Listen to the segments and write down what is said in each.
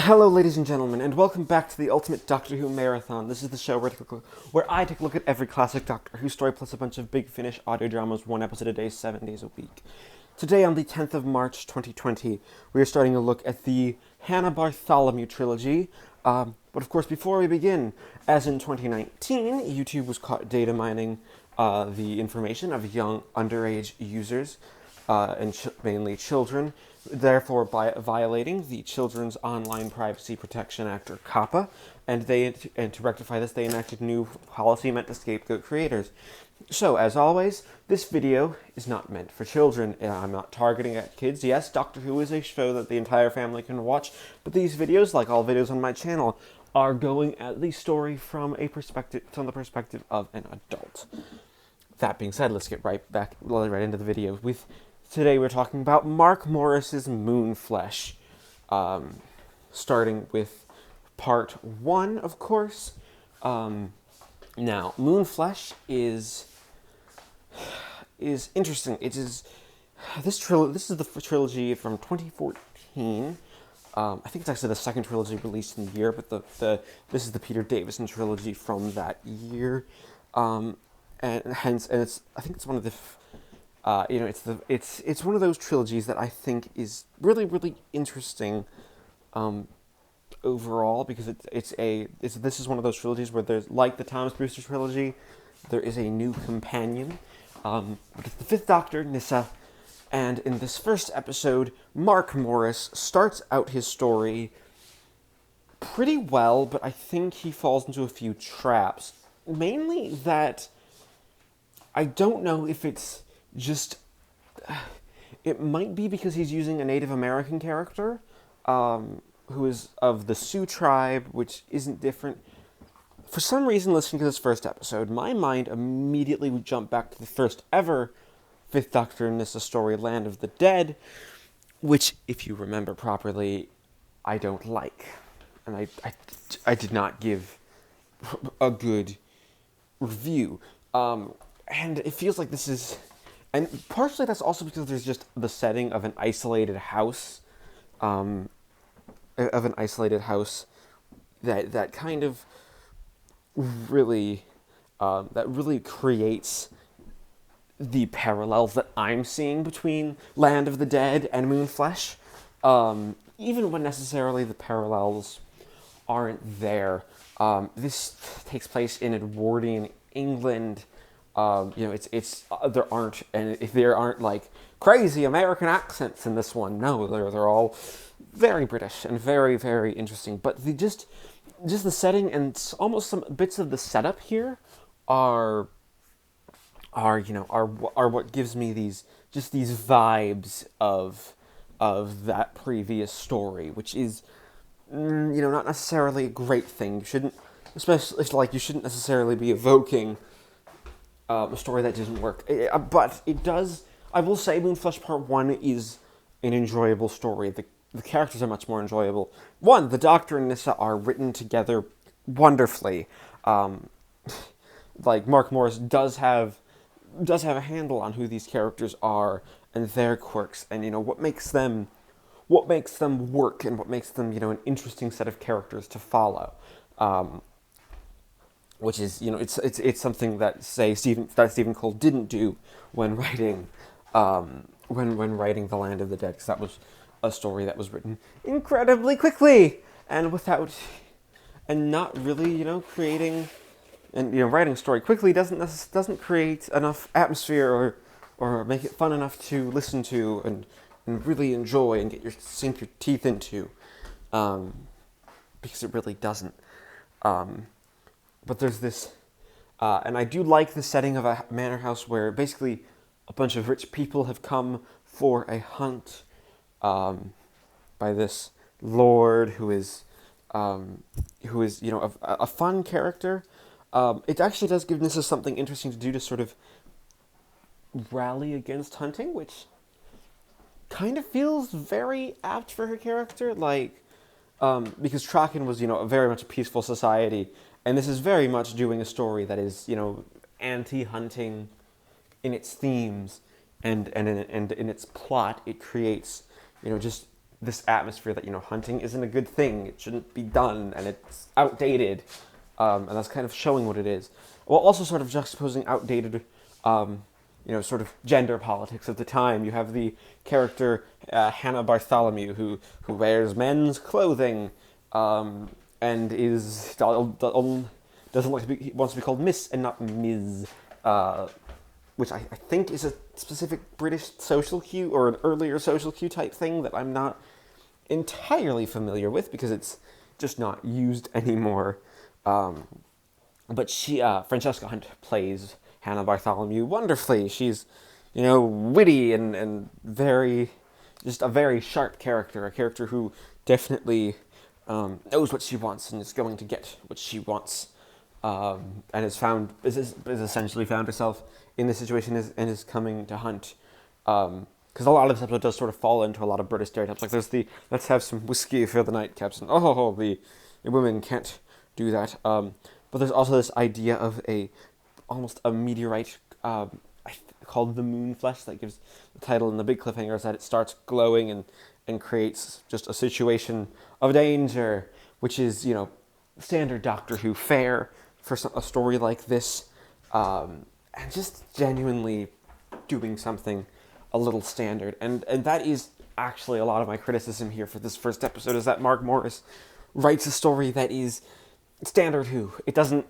Hello, ladies and gentlemen, and welcome back to the Ultimate Doctor Who Marathon. This is the show where I take a look at every classic Doctor Who story plus a bunch of big finish audio dramas, one episode a day, 7 days a week. Today, on the 10th of March, 2020, we are starting a look at the Hannah Bartholomew trilogy. But of course, before we begin, as in 2019, YouTube was caught data mining the information of young underage users, and mainly children, therefore by violating the Children's Online Privacy Protection Act, or COPPA, and to rectify this, they enacted new policy meant to scapegoat creators. So, as always, this video is not meant for children. I'm not targeting at kids. Yes, Doctor Who is a show that the entire family can watch, but these videos, like all videos on my channel, are going at the story from the perspective of an adult. That being said, let's get right into the video. Today we're talking about Mark Morris's Moonflesh, starting with part 1, of course. Now, Moonflesh is interesting. This is the trilogy from 2014. I think it's actually the second trilogy released in the year, but this is the Peter Davison trilogy from that year, and I think it's one of the. It's one of those trilogies that I think is really, really interesting, overall, because this is one of those trilogies where there's, like the Thomas Brewster trilogy, there is a new companion, but it's the Fifth Doctor, Nyssa, and in this first episode, Mark Morris starts out his story pretty well, but I think he falls into a few traps, mainly that I don't know if it's it might be because he's using a Native American character, who is of the Sioux tribe, which isn't different. For some reason, listening to this first episode, my mind immediately would jump back to the first ever Fifth Doctor Nyssa story, Land of the Dead, which, if you remember properly, I don't like. And I did not give a good review. And it feels like this is... And partially that's also because there's just the setting of an isolated house, that kind of really, creates the parallels that I'm seeing between Land of the Dead and Moonflesh, even when necessarily the parallels aren't there. This takes place in Edwardian England. There aren't like crazy American accents in this one. No, they're all very British and very, very interesting. But just the setting and almost some bits of the setup here are what gives me these vibes of that previous story, which is not necessarily a great thing. You shouldn't necessarily be evoking a story that doesn't work. But it does... I will say Moonflesh Part 1 is an enjoyable story. The characters are much more enjoyable. One, the Doctor and Nyssa are written together wonderfully. Mark Morris does have a handle on who these characters are and their quirks, and what makes them work, and what makes them an interesting set of characters to follow. Which is, it's something that, say, Stephen Cole didn't do when writing when writing The Land of the Dead, because that was a story that was written incredibly quickly and not really, creating, and writing a story quickly doesn't create enough atmosphere or make it fun enough to listen to and really enjoy and sink your teeth into, because it really doesn't. But there's this, and I do like the setting of a manor house where basically a bunch of rich people have come for a hunt, by this lord who is a fun character. It actually does give Nyssa something interesting to do to sort of rally against hunting, which kind of feels very apt for her character, because Traken was very much a peaceful society. And this is very much doing a story that is, anti-hunting in its themes and in its plot. It creates, just this atmosphere that, hunting isn't a good thing, it shouldn't be done, and it's outdated, and that's kind of showing what it is. While also sort of juxtaposing outdated, sort of gender politics of the time. You have the character Hannah Bartholomew, who wears men's clothing, and doesn't like to be, he wants to be called Miss and not Ms., which I think is a specific British social cue or an earlier social cue type thing that I'm not entirely familiar with because it's just not used anymore. But Francesca Hunt plays Hannah Bartholomew wonderfully. She's, witty and just a very sharp character, a character who definitely knows what she wants and is going to get what she wants, and is essentially found herself in this situation and is coming to hunt. Because a lot of this episode does sort of fall into a lot of British stereotypes. Like there's the let's have some whiskey for the night, Captain. Oh, the women can't do that. But there's also this idea of almost a meteorite called the Moonflesh that gives the title, and the big cliffhanger is that it starts glowing and creates just a situation of danger, which is, standard Doctor Who fare for a story like this, and just genuinely doing something a little standard. And that is actually a lot of my criticism here for this first episode, is that Mark Morris writes a story that is standard Who. It doesn't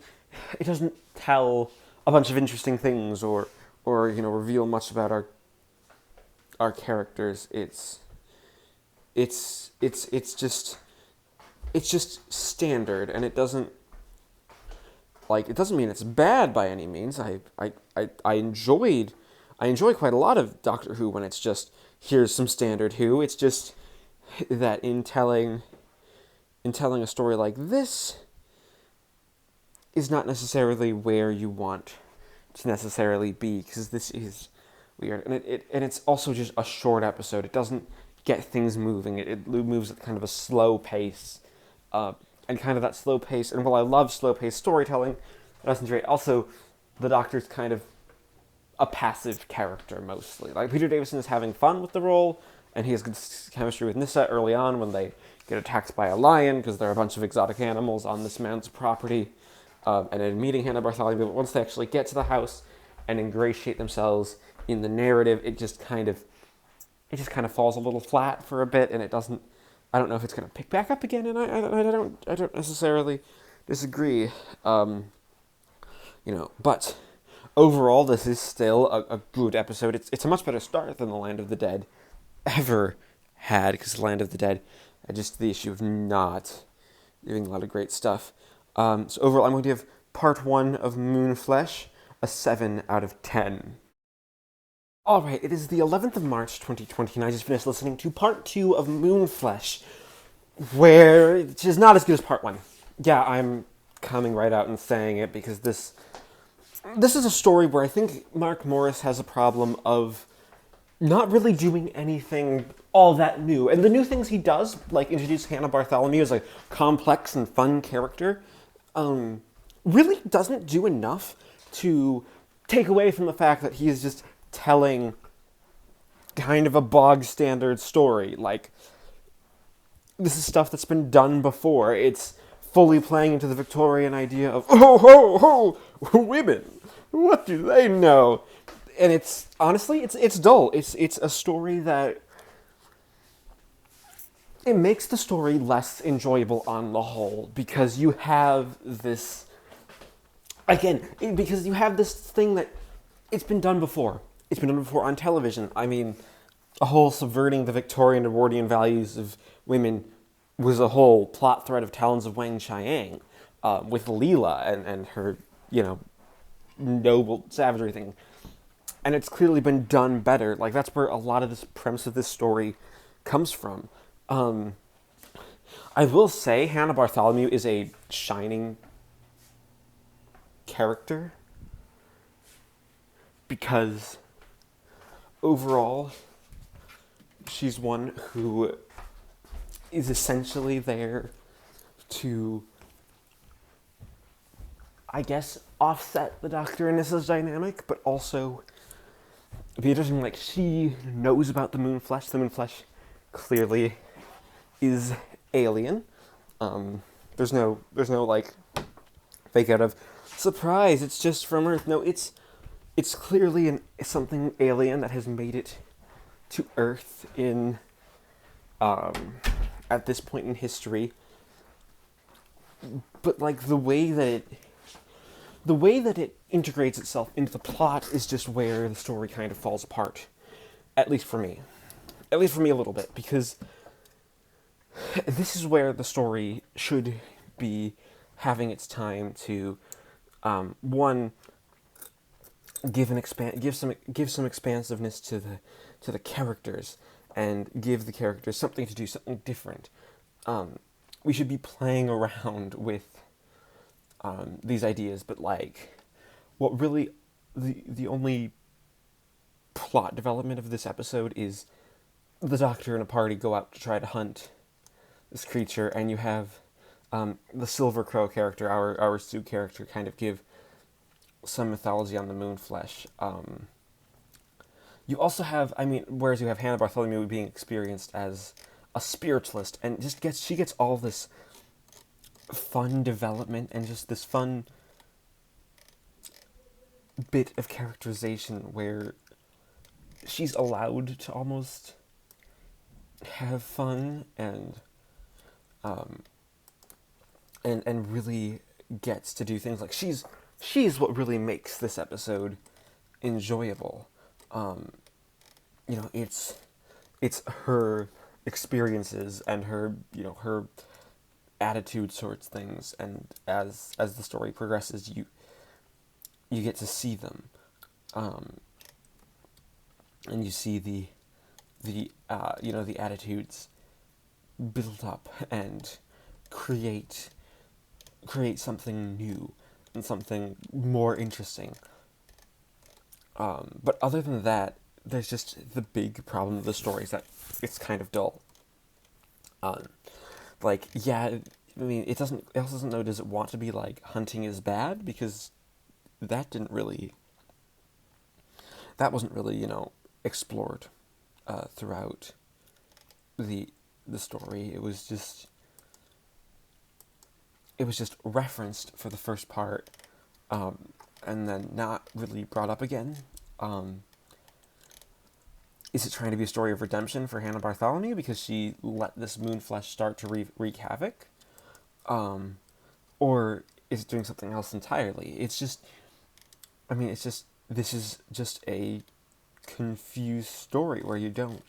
tell a bunch of interesting things or reveal much about our characters. It's just standard, and it doesn't mean it's bad by any means. I enjoy quite a lot of Doctor Who when it's just, here's some standard Who. It's just that in telling a story like this is not necessarily where you want to necessarily be, because this is weird, and it's also just a short episode. It doesn't get things moving. It moves at kind of a slow pace, and kind of that slow pace. And while I love slow pace storytelling, it doesn't great. Also, the Doctor's kind of a passive character mostly. Like Peter Davison is having fun with the role, and he has good chemistry with Nyssa early on when they get attacked by a lion because there are a bunch of exotic animals on this man's property. And in meeting Hannah Bartholomew, but once they actually get to the house and ingratiate themselves in the narrative, it just kind of falls a little flat for a bit, and it doesn't. I don't know if it's going to pick back up again, and I don't necessarily disagree. But overall, this is still a good episode. It's a much better start than The Land of the Dead ever had, because The Land of the Dead had just the issue of not doing a lot of great stuff. So overall, I'm going to give part 1 of Moonflesh a 7 out of 10. Alright, it is the 11th of March, 2020, and I just finished listening to part 2 of Moonflesh, which is not as good as part 1. Yeah, I'm coming right out and saying it, because this is a story where I think Mark Morris has a problem of not really doing anything all that new. And the new things he does, like introduce Hannah Bartholomew as a complex and fun character, really doesn't do enough to take away from the fact that he is just telling kind of a bog standard story. Like, this is stuff that's been done before. It's fully playing into the Victorian idea of, women, what do they know? And it's, honestly, it's dull. It's a story that, it makes the story less enjoyable on the whole, because you have this, because you have this thing that it's been done before. It's been done before on television. I mean, a whole subverting the Victorian Edwardian values of women was a whole plot thread of Talons of Wang Chiang, with Leela and her, noble savagery thing. And it's clearly been done better. Like, that's where a lot of this premise of this story comes from. I will say Hannah Bartholomew is a shining character, because overall she's one who is essentially there to, I guess, offset the Doctor and Nyssa's dynamic, but also be interesting. Like, she knows about the Moonflesh. The Moonflesh clearly is alien. There's no like fake out of surprise. It's just from Earth. No, it's clearly something alien that has made it to Earth in at this point in history. But like the way that it integrates itself into the plot is just where the story kind of falls apart. At least for me. At least for me a little bit, because this is where the story should be having its time to one, give some expansiveness to the characters, and give the characters something to do, something different. We should be playing around with these ideas, but like, what really the only plot development of this episode is the Doctor and a party go out to try to hunt this creature, and you have the Silver Crow character, our Sue character, kind of give some mythology on the Moonflesh. You also have, whereas you have Hannah Bartholomew being experienced as a spiritualist, and she gets all this fun development and just this fun bit of characterization where she's allowed to almost have fun and really gets to do things like she's what really makes this episode enjoyable. It's her experiences and her attitude sorts things, and as the story progresses, you get to see them, and you see the attitudes build up and create something new and something more interesting. But other than that, there's just the big problem of the story is that it's kind of dull. It also doesn't know, does it want to be like hunting is bad? Because that wasn't really, explored throughout the story. It was just referenced for the first part, and then not really brought up again. Is it trying to be a story of redemption for Hannah Bartholomew because she let this Moonflesh start to wreak havoc? Or is it doing something else entirely? This is just a confused story where you don't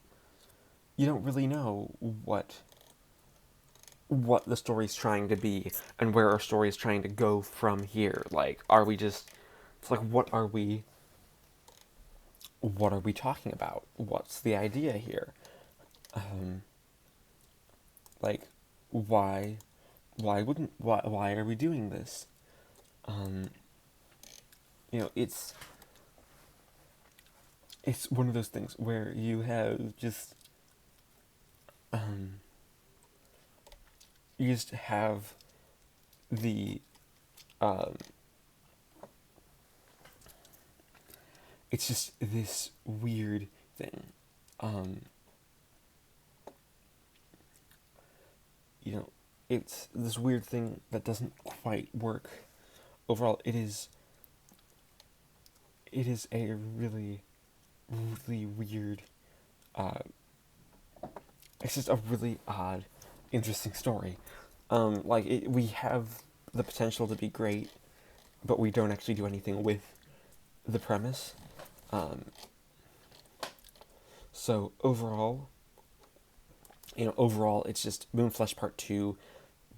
really know what the story's trying to be and where our story is trying to go from here. Like, what are we talking about? What's the idea here? Why are we doing this? It's one of those things where you have just you just have the it's just this weird thing. It's this weird thing that doesn't quite work. Overall, it is a really, really weird, it's just a really odd, interesting story. We have the potential to be great, but we don't actually do anything with the premise. So overall, it's just Moonflesh Part 2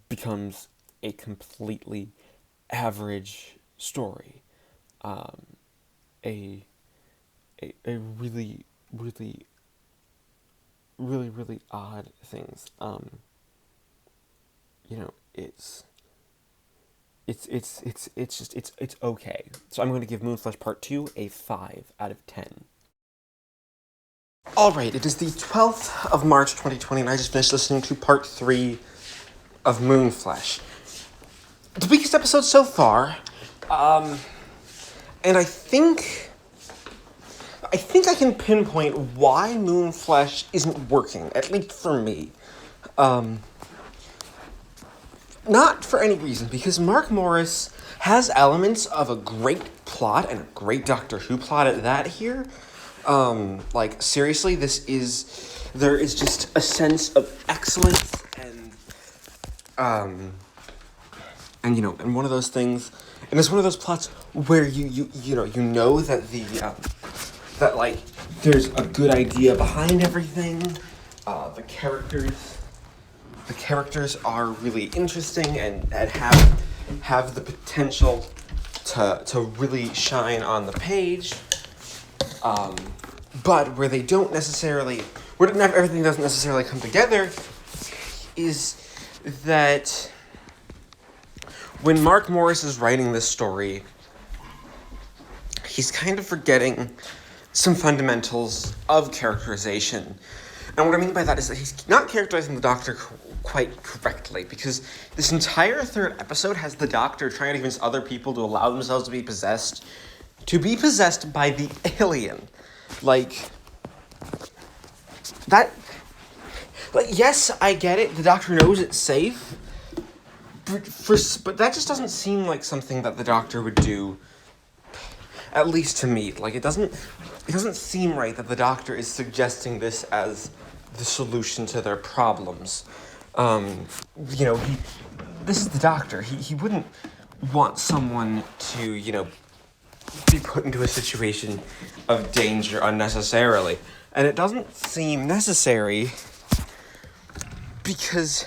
becomes a completely average story. A really, really, really, really odd things. It's okay. So I'm going to give Moonflesh Part 2 a 5 out of 10. Alright, it is the 12th of March 2020, and I just finished listening to Part 3 of Moonflesh. The weakest episode so far, and I think I can pinpoint why Moonflesh isn't working, at least for me. Not for any reason, because Mark Morris has elements of a great plot and a great Doctor Who plot at that here. Seriously, there is just a sense of excellence and one of those things, and it's one of those plots where you know that there's a good idea behind everything. The characters are really interesting and have the potential to really shine on the page. But where everything doesn't necessarily come together is that when Mark Morris is writing this story, he's kind of forgetting some fundamentals of characterization. And what I mean by that is that he's not characterizing the Doctor quite correctly, because this entire third episode has the Doctor trying to convince other people to allow themselves to be possessed by the alien. Yes, I get it, the Doctor knows it's safe, but that just doesn't seem like something that the Doctor would do, at least to me. It doesn't seem right that the Doctor is suggesting this as the solution to their problems. This is the Doctor. He wouldn't want someone to, be put into a situation of danger unnecessarily. And it doesn't seem necessary because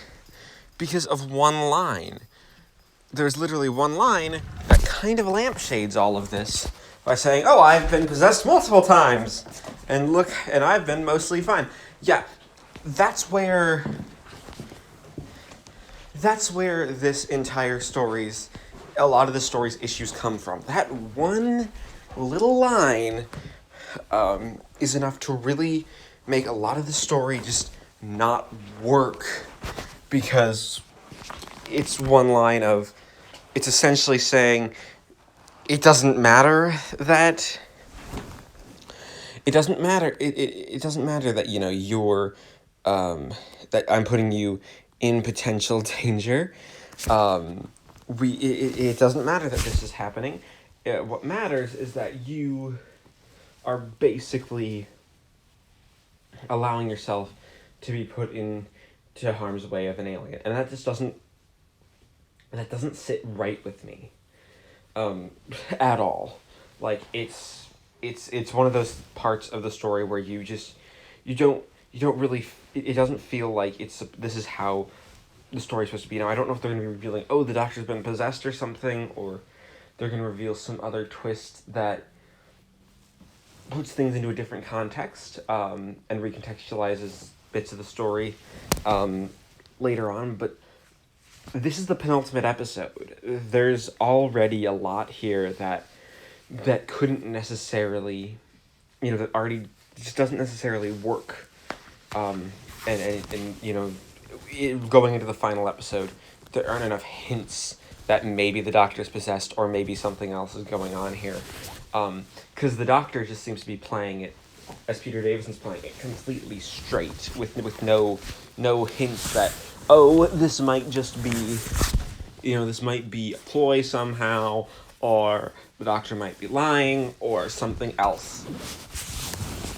of one line. There's literally one line that kind of lampshades all of this by saying, "Oh, I've been possessed multiple times, and look, and I've been mostly fine." Yeah, that's where this entire a lot of the story's issues come from. That one little line is enough to really make a lot of the story just not work, because it's one line it's essentially saying it doesn't matter that you're that I'm putting you in potential danger. It doesn't matter that this is happening. What matters is that you are basically allowing yourself to be put into harm's way of an alien, and that just doesn't sit right with me, at all. It's one of those parts of the story where you don't really. It doesn't feel like this is how the story's supposed to be. Now, I don't know if they're going to be revealing, oh, the Doctor's been possessed or something, or they're going to reveal some other twist that puts things into a different context, and recontextualizes bits of the story later on. But this is the penultimate episode. There's already a lot here that couldn't necessarily, that already just doesn't necessarily work. Going into the final episode, there aren't enough hints that maybe the Doctor's possessed or maybe something else is going on here. Because the Doctor just seems to be playing it, as Peter Davison's playing it, completely straight, with no hints that, oh, this might just be, this might be a ploy somehow, or the Doctor might be lying, or something else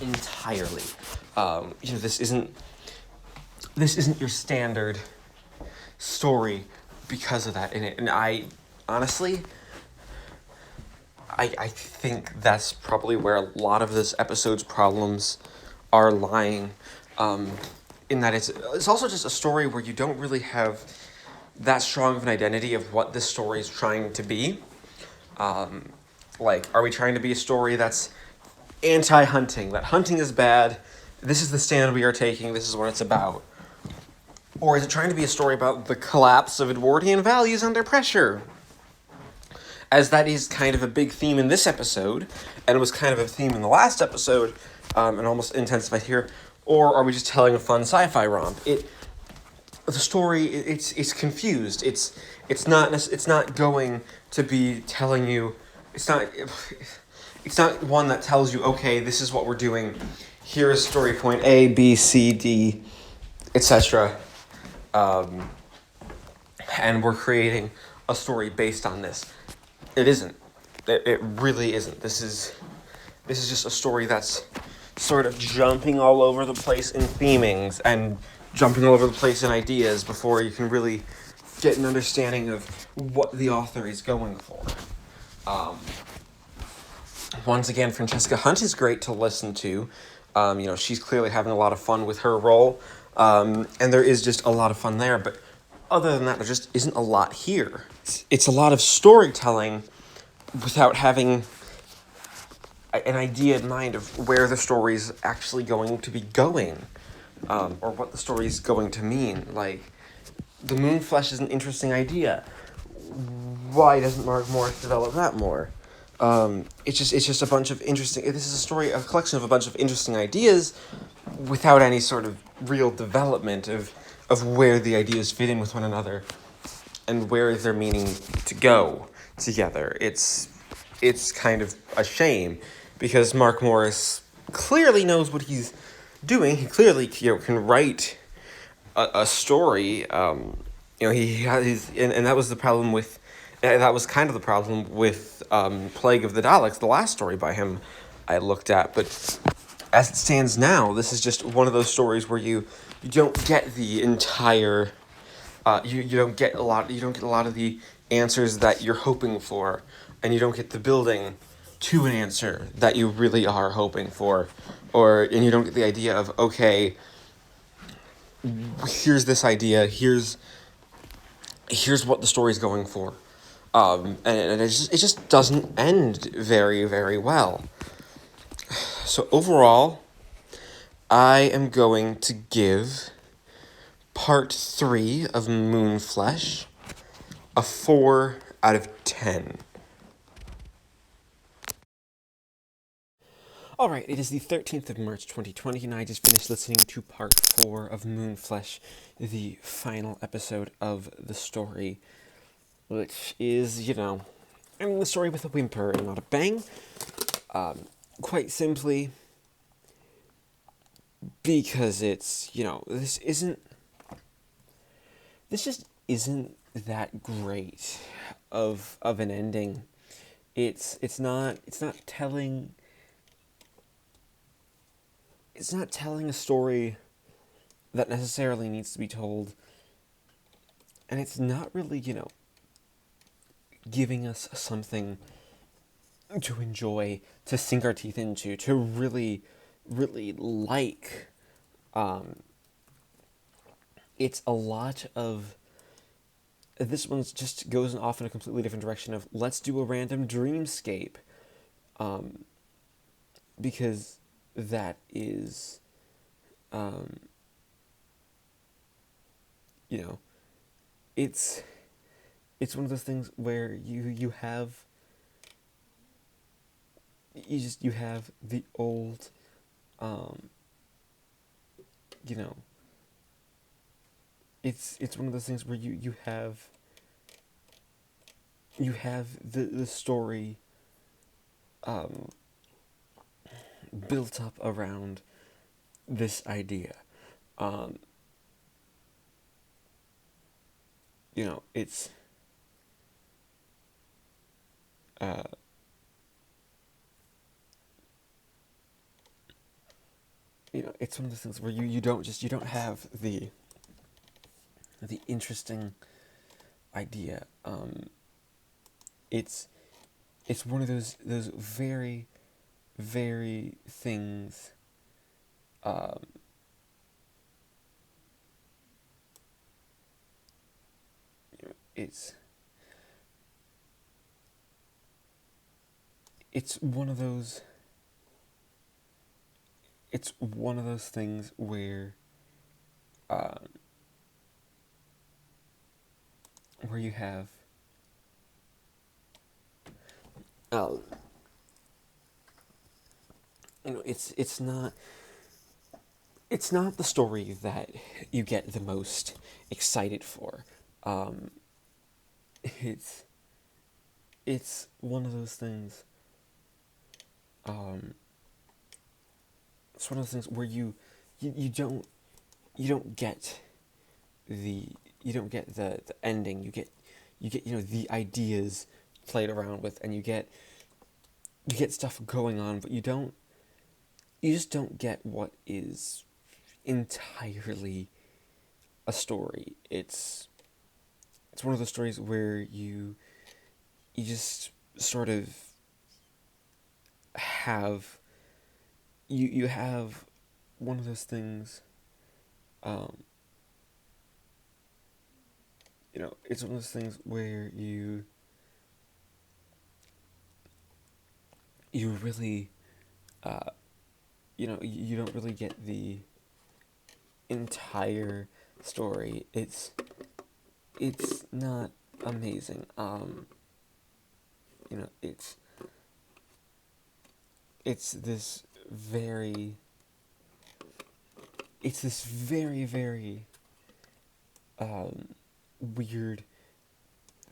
entirely. This isn't your standard story because of that in it. And I think that's probably where a lot of this episode's problems are lying, in that it's also just a story where you don't really have that strong of an identity of what this story is trying to be. Are we trying to be a story that's anti-hunting, that hunting is bad, this is the stand we are taking, this is what it's about? Or is it trying to be a story about the collapse of Edwardian values under pressure? As that is kind of a big theme in this episode, and was kind of a theme in the last episode, and almost intensified here. Or are we just telling a fun sci-fi romp? The story, it's confused. It's not going to be telling you. It's not one that tells you, okay, this is what we're doing. Here is story point A, B, C, D, etc. um, and we're creating a story based on this. It isn't. It really isn't. This is just a story that's sort of jumping all over the place in themings and jumping all over the place in ideas before you can really get an understanding of what the author is going for. Um, Once again, Francesca Hunt is great to listen to. She's clearly having a lot of fun with her role, and there is just a lot of fun there. But other than that, there just isn't a lot here. It's a lot of storytelling without having an idea in mind of where the story's actually going to be going, or what the story's going to mean. Like, the Moonflesh is an interesting idea. Why doesn't Mark Morris develop that more? It's just a bunch of interesting. This is a collection of a bunch of interesting ideas, without any sort of real development of where the ideas fit in with one another, and where is their meaning to go together. It's kind of a shame, because Mark Morris clearly knows what he's doing. He clearly can write a story. He has and that was the problem with. That was kind of the problem with Plague of the Daleks, the last story by him I looked at. But as it stands now, this is just one of those stories where you don't get the entire. You don't get a lot. You don't get a lot of the answers that you're hoping for, and you don't get the building to an answer that you really are hoping for, and you don't get the idea of, okay, here's this idea. Here's what the story's going for. And it just doesn't end very, very well. So overall, I am going to give part 3 of Moonflesh a 4 out of 10. Alright, it is the 13th of March 2020, and I just finished listening to part 4 of Moonflesh, the final episode of the story, which is, the story with a whimper and not a bang. Quite simply, because it's, this just isn't that great of an ending. It's not telling a story that necessarily needs to be told, and it's not really, giving us something to enjoy, to sink our teeth into, to really, really like. It's a lot of. This one just goes off in a completely different direction of, let's do a random dreamscape. Because that is, it's one of those things where you have the old, it's one of those things where you have the story built up around this idea. It's it's one of those things where you don't have the interesting idea. It's one of those very, very things. It's one of those. It's one of those things where you have it's not the story that you get the most excited for. It's one of those things. It's one of those things where you don't get the ending. You get the ideas played around with, and you get stuff going on, but you just don't get what is entirely a story. It's one of those stories where you just sort of have you have one of those things. It's one of those things where you really you don't really get the entire story. It's not amazing. It's it's this very it's this very, very weird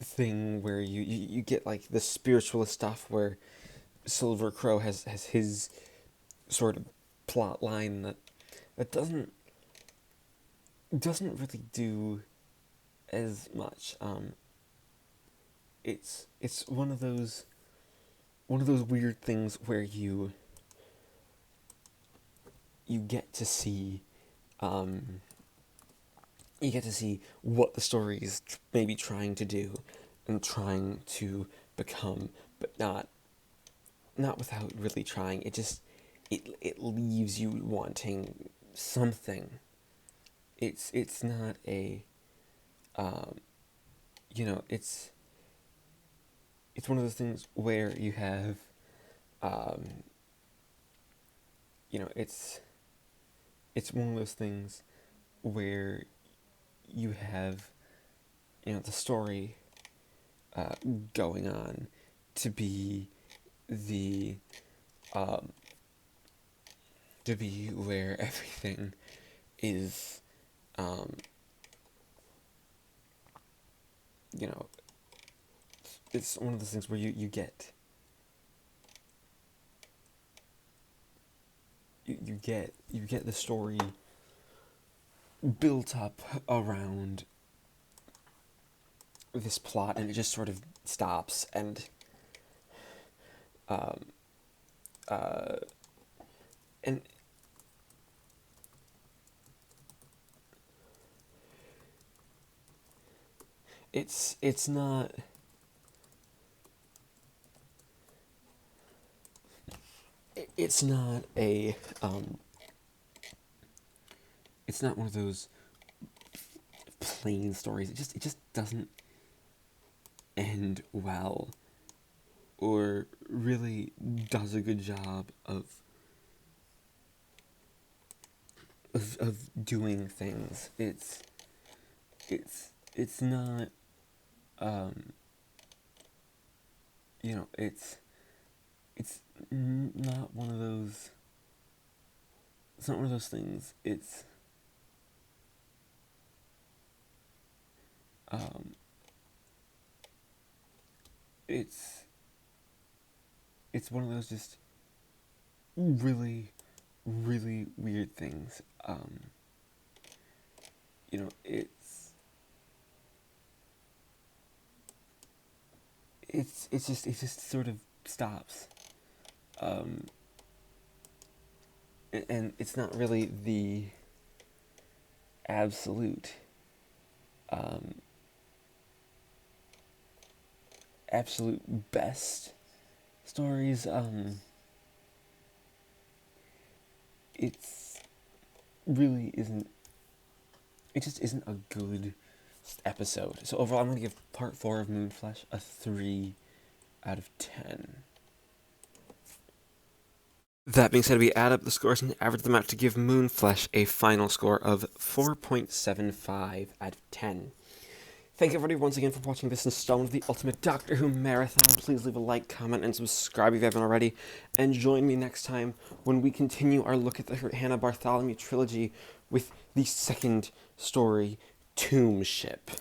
thing where you get like the spiritualist stuff where Silver Crow has his sort of plot line that doesn't really do as much. It's one of those weird things where you get to see what the story is maybe trying to do and trying to become, but not without really trying. It leaves you wanting something. It's not a it's one of those things where you have it's one of those things where you have the story going on to be the to be where everything is it's one of those things where you get the story built up around this plot, and it just sort of stops, and and it's not it's not a it's not one of those plain stories. It just doesn't end well, or really does a good job of doing things. It's not it's not one of those things. It's one of those just really, really weird things. It just sort of stops. And it's not really the absolute best stories. It's really isn't. It just isn't a good episode. So overall, I'm going to give part 4 of Moonflesh a 3 out of 10. That being said, we add up the scores and average them out to give Moonflesh a final score of 4.75 out of 10. Thank you everybody once again for watching this installment of the Ultimate Doctor Who Marathon. Please leave a like, comment, and subscribe if you haven't already. And join me next time when we continue our look at the Hannah Bartholomew trilogy with the second story, Tomb Ship.